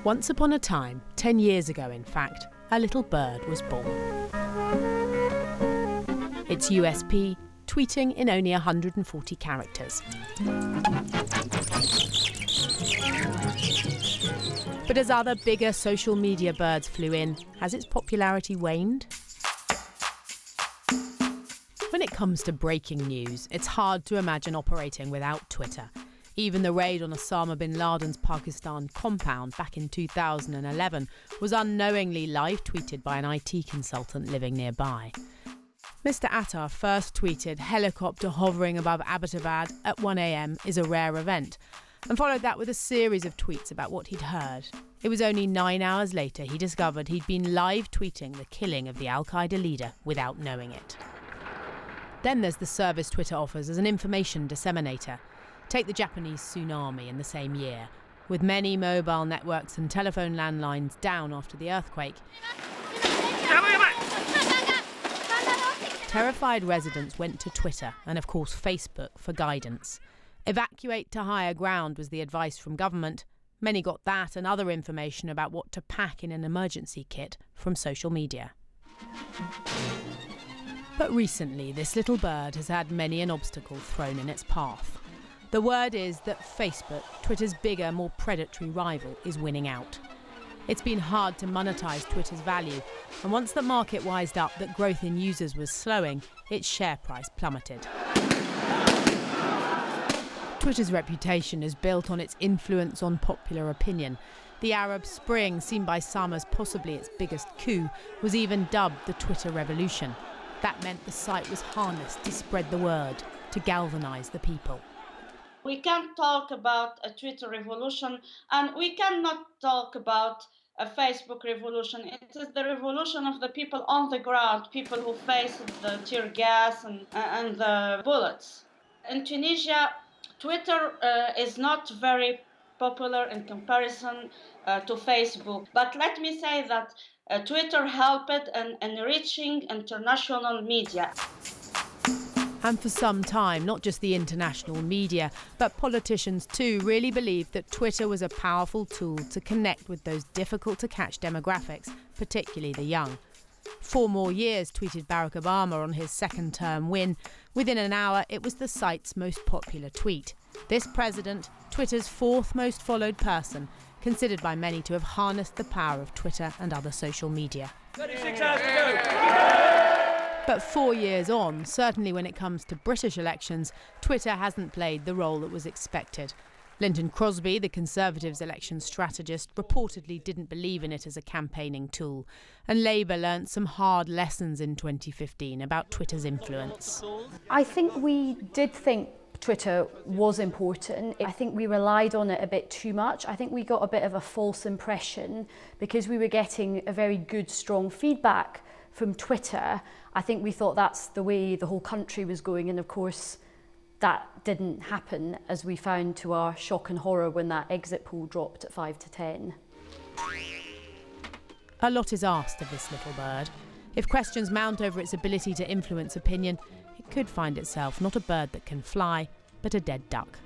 Once upon a time, 10 years ago in fact, a little bird was born. Its USP, tweeting in only 140 characters. But as other bigger social media birds flew in, has its popularity waned? When it comes to breaking news, it's hard to imagine operating without Twitter. Even the raid on Osama bin Laden's Pakistan compound back in 2011 was unknowingly live-tweeted by an IT consultant living nearby. Mr. Attar first tweeted, "Helicopter hovering above Abbottabad at 1 a.m. is a rare event," and followed that with a series of tweets about what he'd heard. It was only 9 hours later he discovered he'd been live-tweeting the killing of the Al-Qaeda leader without knowing it. Then there's the service Twitter offers as an information disseminator. Take the Japanese tsunami in the same year. With many mobile networks and telephone landlines down after the earthquake, terrified residents went to Twitter and, of course, Facebook for guidance. Evacuate to higher ground was the advice from government. Many got that and other information about what to pack in an emergency kit from social media. But recently, this little bird has had many an obstacle thrown in its path. The word is that Facebook, Twitter's bigger, more predatory rival, is winning out. It's been hard to monetize Twitter's value, and once the market wised up that growth in users was slowing, its share price plummeted. Twitter's reputation is built on its influence on popular opinion. The Arab Spring, seen by some as possibly its biggest coup, was even dubbed the Twitter Revolution. That meant the site was harnessed to spread the word, to galvanize the people. We can't talk about a Twitter revolution, and we cannot talk about a Facebook revolution. It is the revolution of the people on the ground, people who faced the tear gas and the bullets. In Tunisia, Twitter is not very popular in comparison to Facebook. But let me say that Twitter helped in enriching international media. And for some time, not just the international media, but politicians too really believed that Twitter was a powerful tool to connect with those difficult-to-catch demographics, particularly the young. 4 more years, tweeted Barack Obama on his second-term win. Within an hour, it was the site's most popular tweet. This president, Twitter's 4th most followed person, considered by many to have harnessed the power of Twitter and other social media. 36 hours to go. But 4 years on, certainly when it comes to British elections, Twitter hasn't played the role that was expected. Lynton Crosby, the Conservatives' election strategist, reportedly didn't believe in it as a campaigning tool. And Labour learnt some hard lessons in 2015 about Twitter's influence. I think we did think Twitter was important. I think we relied on it a bit too much. I think we got a bit of a false impression because we were getting a very good, strong feedback from Twitter. I think we thought that's the way the whole country was going, and of course that didn't happen, as we found to our shock and horror when that exit poll dropped at 5 to 10. A lot is asked of this little bird. If questions mount over its ability to influence opinion, it could find itself not a bird that can fly, but a dead duck.